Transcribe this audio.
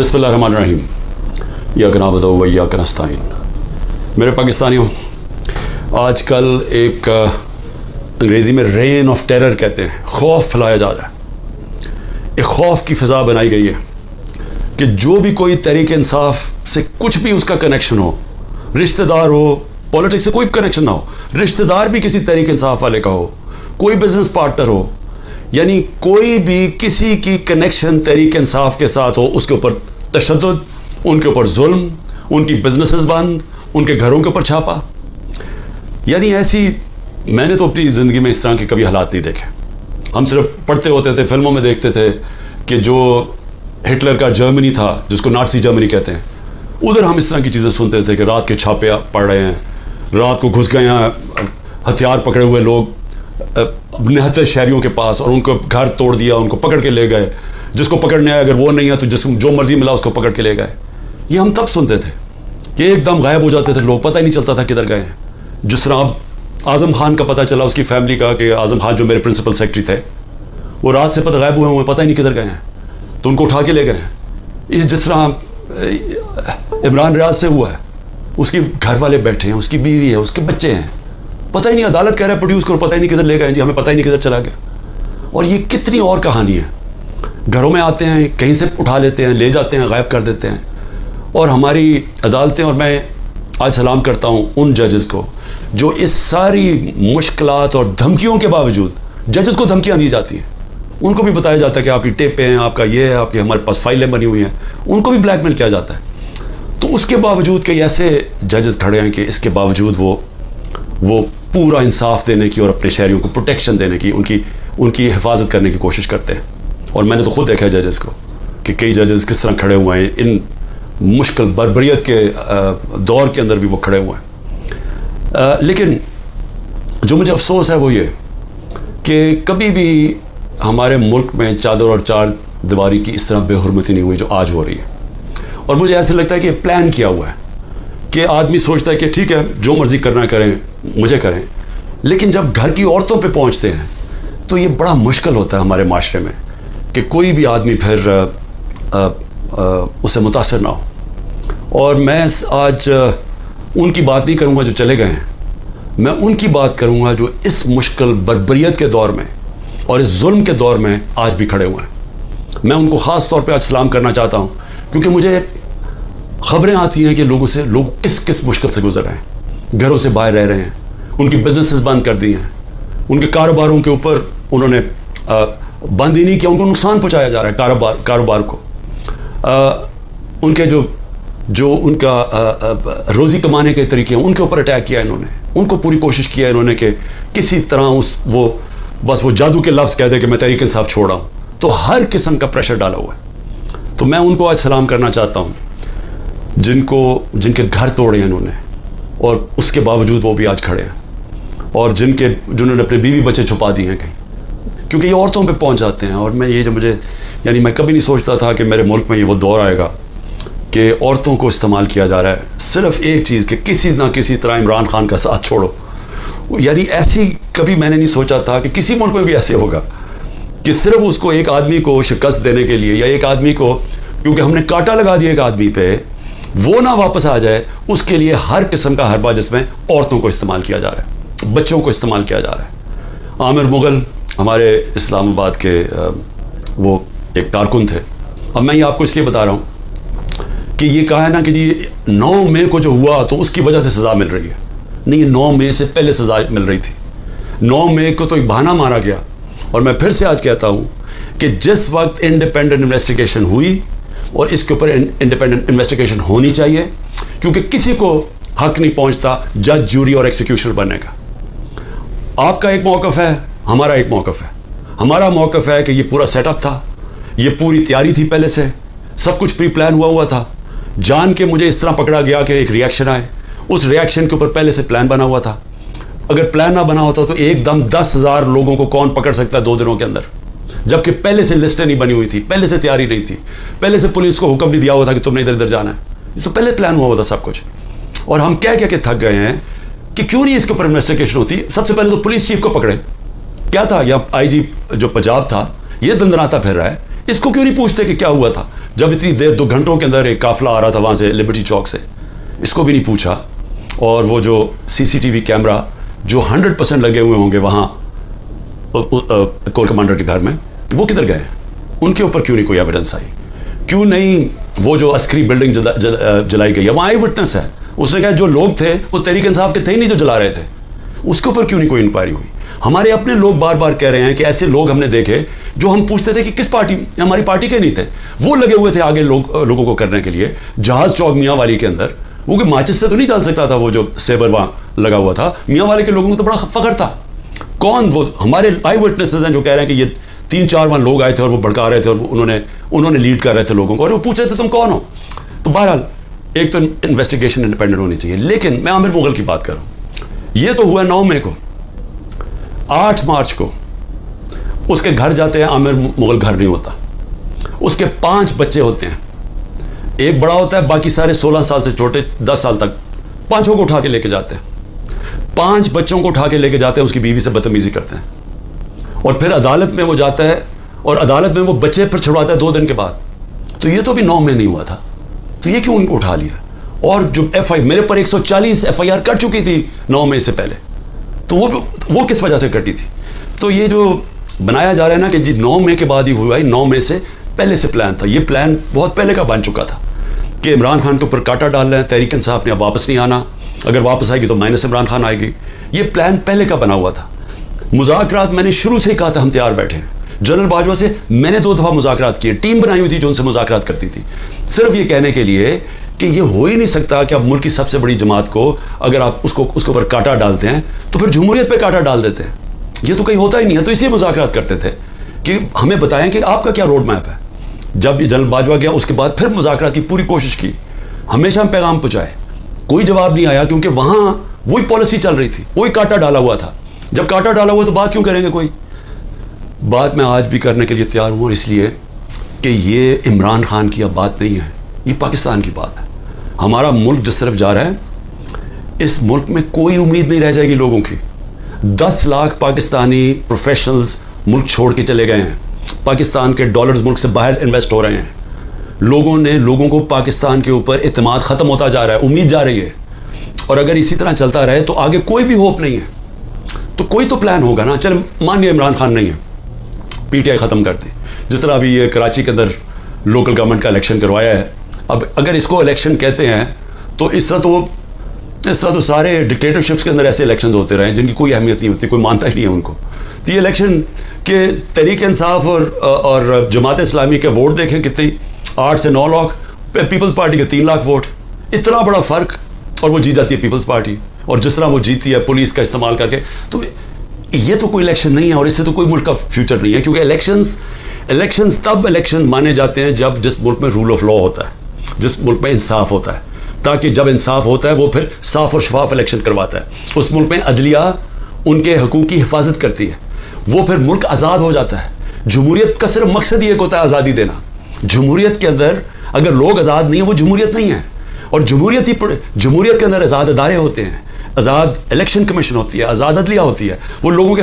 बिस्मिल्लाहिर्रहमानिर्रहीम इय्याका नअबुदु व इय्याका नस्तईन। मेरे पाकिस्तानियों, आजकल एक अंग्रेज़ी में रेन ऑफ टेरर कहते हैं, खौफ फैलाया जा रहा है। एक खौफ की फ़िज़ा बनाई गई है कि जो भी कोई तहरीक इंसाफ से कुछ भी उसका कनेक्शन हो, रिश्तेदार हो, पॉलिटिक्स से कोई कनेक्शन ना हो, रिश्तेदार भी किसी तहरीक इंसाफ वाले का हो, कोई बिजनेस पार्टनर हो, यानी कोई भी किसी की कनेक्शन तहरीक इंसाफ के साथ हो, उसके ऊपर तशद्दुद, उनके ऊपर जुल्म, उनकी बिजनेसेस बंद, उनके घरों के ऊपर छापा। यानी ऐसी मैंने तो अपनी ज़िंदगी में इस तरह के कभी हालात नहीं देखे। हम सिर्फ पढ़ते होते थे, फिल्मों में देखते थे कि जो हिटलर का जर्मनी था, जिसको नाज़ी जर्मनी कहते हैं, उधर हम इस तरह की चीज़ें सुनते थे कि रात के छापे पड़ रहे हैं, रात को घुस गए हैं हथियार पकड़े हुए लोग निहत्थे शहरियों के पास और उनको घर तोड़ दिया, उनको पकड़ के ले गए। जिसको पकड़ने आया, अगर वो नहीं है तो जो मर्जी मिला उसको पकड़ के ले गए। ये हम तब सुनते थे कि एकदम गायब हो जाते थे लोग, पता ही नहीं चलता था किधर गए हैं। जिस तरह अब आज़म खान का पता चला, उसकी फैमिली का, कि आज़म खान जो मेरे प्रिंसिपल सेक्रेटरी थे, वो रात से पता गायब हुए हुए, पता ही नहीं किधर गए हैं, तो उनको उठा के ले गए। इस जिस तरह इमरान रियाज से हुआ है, उसके घर वाले बैठे हैं, उसकी बीवी है, उसके बच्चे हैं, पता ही नहीं, अदालत कह रहा है प्रोड्यूस करो, पता ही नहीं किधर ले गए जी, हमें पता ही नहीं किधर चला गया। और ये कितनी और कहानी है। घरों में आते हैं, कहीं से उठा लेते हैं, ले जाते हैं, गायब कर देते हैं। और हमारी अदालतें, और मैं आज सलाम करता हूँ उन जजेस को जो इस सारी मुश्किलात और धमकियों के बावजूद, जजेस को धमकियाँ दी जाती हैं, उनको भी बताया जाता है कि आपकी टेपें हैं, आपका ये है, आपकी हमारे पास फाइलें बनी हुई हैं, उनको भी ब्लैकमेल किया जाता है। तो उसके बावजूद कई ऐसे जजेस खड़े हैं कि इसके बावजूद वो पूरा इंसाफ देने की और अपने शहरियों को प्रोटेक्शन देने की, उनकी हिफाजत करने की कोशिश करते हैं। और मैंने तो खुद देखा है जजेस को कि कई जजेस किस तरह खड़े हुए हैं, इन मुश्किल बर्बरियत के दौर के अंदर भी वो खड़े हुए हैं। लेकिन जो मुझे अफसोस है वो ये कि कभी भी हमारे मुल्क में चादर और चार दीवारी की इस तरह बेहुरमती नहीं हुई जो आज हो रही है। और मुझे ऐसे लगता है कि प्लान किया हुआ है कि आदमी सोचता है कि ठीक है, जो मर्जी करना करें, मुझे करें। लेकिन जब घर की औरतों पे पहुंचते हैं तो ये बड़ा मुश्किल होता है हमारे माशरे में कि कोई भी आदमी फिर उससे मुतासर ना हो। और मैं आज उनकी बात नहीं करूंगा जो चले गए हैं, मैं उनकी बात करूंगा जो इस मुश्किल बर्बरियत के दौर में और इस जुल्म के दौर में आज भी खड़े हुए हैं। मैं उनको ख़ास तौर पे आज सलाम करना चाहता हूँ, क्योंकि मुझे ख़बरें आती हैं कि लोग किस किस मुश्किल से गुजर रहे हैं, घरों से बाहर रह रहे हैं, उनकी बिजनेसेस बंद कर दी हैं, उनके कारोबारों के ऊपर उन्होंने बंद ही नहीं किया, उनको नुकसान पहुंचाया जा रहा है कारोबार को। उनके जो उनका रोज़ी कमाने के तरीके हैं, उनके ऊपर अटैक किया इन्होंने। उनको पूरी कोशिश किया इन्होंने कि किसी तरह वो जादू के लफ्ज़ कह दे कि मैं तहरीक इंसाफ छोड़ रहा हूँ। तो हर किस्म का प्रेशर डाला हुआ है। तो मैं उनको आज सलाम करना चाहता हूँ जिनके घर तोड़े हैं इन्होंने, और उसके बावजूद वो भी आज खड़े हैं, और जिन्होंने अपने बीवी बच्चे छुपा दिए हैं कहीं, क्योंकि ये औरतों पे पहुंच जाते हैं। और मैं कभी नहीं सोचता था कि मेरे मुल्क में ये वो दौर आएगा कि औरतों को इस्तेमाल किया जा रहा है सिर्फ एक चीज़ कि किसी ना किसी तरह इमरान खान का साथ छोड़ो। यानी ऐसी कभी मैंने नहीं सोचा था कि किसी मुल्क में भी ऐसे होगा कि सिर्फ उसको एक आदमी को शिकस्त देने के लिए, या एक आदमी को क्योंकि हमने कांटा लगा दिया एक आदमी पे, वो ना वापस आ जाए, उसके लिए हर किस्म का हरबा जिसमें औरतों को इस्तेमाल किया जा रहा है, बच्चों को इस्तेमाल किया जा रहा है। आमिर मुगल हमारे इस्लामाबाद के वो एक कारकुन थे। अब मैं ये आपको इसलिए बता रहा हूँ कि ये कहा है ना कि जी 9 मई को जो हुआ तो उसकी वजह से सज़ा मिल रही है। नहीं, 9 मई से पहले सज़ा मिल रही थी। 9 मई को तो एक बहाना मारा गया। और मैं फिर से आज कहता हूँ कि जिस वक्त इंडिपेंडेंट इन्वेस्टिगेशन हुई, और इसके ऊपर इंडिपेंडेंट इन्वेस्टिगेशन होनी चाहिए, क्योंकि किसी को हक नहीं पहुंचता जज, जूरी और एग्जीक्यूशनर बनने का। आपका एक मौक़िफ़ है, हमारा एक मौक़िफ़ है। हमारा मौक़िफ़ है कि ये पूरा सेटअप था, ये पूरी तैयारी थी, पहले से सब कुछ प्री प्लान हुआ था। जान के मुझे इस तरह पकड़ा गया कि एक रिएक्शन आए, उस रिएक्शन के ऊपर पहले से प्लान बना हुआ था। अगर प्लान ना बना होता तो एकदम 10,000 लोगों को कौन पकड़ सकता है 2 दिनों के अंदर, जबकि पहले से लिस्टें नहीं बनी हुई थी, पहले से तैयारी नहीं थी, पहले से पुलिस को हुक्म नहीं दिया हुआ था कि तुमने इधर इधर जाना है। ये तो पहले प्लान हुआ था सब कुछ। और हम कह के थक गए हैं कि क्यों नहीं इसके ऊपर इन्वेस्टिगेशन होती। सबसे पहले तो पुलिस चीफ को पकड़े, क्या था, या IG जो पंजाब था, ये दंदनाता फिर रहा है اس کو کیوں نہیں پوچھتے کہ کیا ہوا تھا جب اتنی دیر 2 گھنٹوں کے اندر ایک قافلہ آ رہا تھا وہاں سے لبرٹی چوک سے؟ اس کو بھی نہیں پوچھا. اور وہ جو CCTV کیمرہ جو 100% لگے ہوئے ہوں گے وہاں کور کمانڈر کے گھر میں، وہ کدھر گئے؟ ان کے اوپر کیوں نہیں کوئی ایویڈنس آئی؟ کیوں نہیں وہ جو عسکری بلڈنگ جلائی گئی ہے وہاں آئی وٹنس ہے، اس نے کہا جو لوگ تھے وہ تحریک انصاف کے تھے ہی نہیں جو جلا رہے تھے، اس کے اوپر کیوں نہیں کوئی انکوائری ہوئی؟ ہمارے اپنے لوگ بار بار کہہ رہے ہیں کہ ایسے لوگ ہم نے دیکھے جو ہم پوچھتے تھے کہ کس پارٹی، ہماری پارٹی کے نہیں تھے، وہ لگے ہوئے تھے آگے لوگوں کو کرنے کے لیے. جہاز چوک میاں والی کے اندر وہ کوئی ماچس سے تو نہیں ڈال سکتا تھا وہ جو سیبر وہاں لگا ہوا تھا. میاں والے کے لوگوں کو تو بڑا فخر تھا. کون وہ ہمارے آئی وٹنسز ہیں جو کہہ رہے ہیں کہ یہ 3-4 وہاں لوگ آئے تھے اور وہ بھڑکا رہے تھے اور انہوں نے لیڈ کر رہے تھے لوگوں کو، اور وہ پوچھ رہے تھے تم کون ہو؟ تو بہرحال ایک تو انویسٹیگیشن انڈیپینڈنٹ ہونی چاہیے. لیکن میں عامر مغل کی بات کر رہا ہوں. یہ تو ہوا 9 مئی کو. 8 مارچ کو اس کے گھر جاتے ہیں، عامر مغل گھر نہیں ہوتا. اس کے 5 بچے ہوتے ہیں، ایک بڑا ہوتا ہے، باقی سارے 16 سال سے چھوٹے 10 سال تک. 5 کو اٹھا کے لے کے جاتے ہیں. 5 بچوں کو اٹھا کے لے کے جاتے ہیں، اس کی بیوی سے بدتمیزی کرتے ہیں، اور پھر عدالت میں وہ جاتا ہے اور عدالت میں وہ بچے پھر چھڑواتا ہے 2 دن کے بعد. تو یہ تو بھی 9 میں نہیں ہوا تھا، تو یہ کیوں ان کو اٹھا لیا؟ اور جو میرے پر 140 FIR کٹ چکی تھی 9 مئی سے پہلے، تو وہ کس وجہ سے کٹی تھی؟ تو یہ جو بنایا جا رہا ہے نا کہ جی 9 مئی کے بعد ہی ہوا ہے، 9 مئی سے پہلے سے پلان تھا. یہ پلان بہت پہلے کا بن چکا تھا کہ عمران خان کے اوپر کاٹا ڈال رہے ہیں، تحریک انصاف نے اب واپس نہیں آنا، اگر واپس آئے گی تو مائنس عمران خان آئے گی. یہ پلان پہلے کا بنا ہوا تھا. مذاکرات میں نے شروع سے ہی کہا تھا ہم تیار بیٹھے ہیں. جنرل باجوہ سے میں نے 2 دفعہ مذاکرات کیے، ٹیم بنائی ہوئی تھی جو ان سے مذاکرات کرتی تھی، صرف یہ کہنے کے لیے کہ یہ ہو ہی نہیں سکتا کہ اب ملک کی سب سے بڑی جماعت کو اگر آپ اس کے اوپر کاٹا ڈالتے ہیں تو پھر جمہوریت پہ کاٹا ڈال دیتے ہیں. یہ تو کہیں ہوتا ہی نہیں ہے. تو اس لیے مذاکرات کرتے تھے کہ ہمیں بتائیں کہ آپ کا کیا روڈ میپ ہے. جب یہ جنرل باجوہ گیا اس کے بعد پھر مذاکرات کی پوری کوشش کی، ہمیشہ ہم پیغام پہنچائے، کوئی جواب نہیں آیا، کیونکہ وہاں وہی پالیسی چل رہی تھی، وہی کاٹا ڈالا ہوا تھا. جب کاٹا ڈالا ہوا تو بات کیوں کریں گے؟ کوئی بات میں آج بھی کرنے کے لیے تیار ہوں، اور اس لیے کہ یہ عمران خان کی اب بات نہیں ہے، یہ پاکستان کی بات ہے. ہمارا ملک جس طرف جا رہا ہے، اس ملک میں کوئی امید نہیں رہ جائے گی لوگوں کی. 10 لاکھ پاکستانی پروفیشنلز ملک چھوڑ کے چلے گئے ہیں. پاکستان کے ڈالرز ملک سے باہر انویسٹ ہو رہے ہیں. لوگوں کو پاکستان کے اوپر اعتماد ختم ہوتا جا رہا ہے، امید جا رہی ہے. اور اگر اسی طرح چلتا رہے تو آگے کوئی بھی ہوپ نہیں ہے. تو کوئی تو پلان ہوگا نا. چل مان لیا عمران خان نہیں ہے، PTI ختم کر دی. جس طرح ابھی یہ کراچی کے اندر لوکل گورنمنٹ کا الیکشن کروایا ہے، اب اگر اس کو الیکشن کہتے ہیں تو اس طرح تو سارے ڈکٹیٹرشپس کے اندر ایسے الیکشنز ہوتے رہے جن کی کوئی اہمیت نہیں ہوتی، کوئی مانتا ہی نہیں ہے ان کو. تو یہ الیکشن کہ تحریک انصاف اور جماعت اسلامی کے ووٹ دیکھیں کتنی، 8 سے 9 لاکھ، پیپلز پارٹی کے 3 لاکھ ووٹ، اتنا بڑا فرق، اور وہ جیت جاتی ہے پیپلز پارٹی. اور جس طرح وہ جیتی ہے پولیس کا استعمال کر کے، تو یہ تو کوئی الیکشن نہیں ہے، اور اس سے تو کوئی ملک کا فیوچر نہیں ہے. کیونکہ الیکشنز تب الیکشن مانے جاتے ہیں جب جس ملک میں رول آف لا ہوتا ہے، جس ملک میں انصاف ہوتا ہے. تاکہ جب انصاف ہوتا ہے وہ پھر صاف اور شفاف الیکشن کرواتا ہے. اس ملک میں عدلیہ ان کے حقوق کی حفاظت کرتی ہے، وہ پھر ملک آزاد ہو جاتا ہے. جمہوریت کا صرف مقصد ہی ایک ہوتا ہے، آزادی دینا. جمہوریت کے اندر اگر لوگ آزاد نہیں ہیں وہ جمہوریت نہیں ہے. اور جمہوریت کے اندر آزاد ادارے ہوتے ہیں، آزاد الیکشن کمیشن ہوتی ہے، آزاد عدلیہ ہوتی ہے، وہ لوگوں کے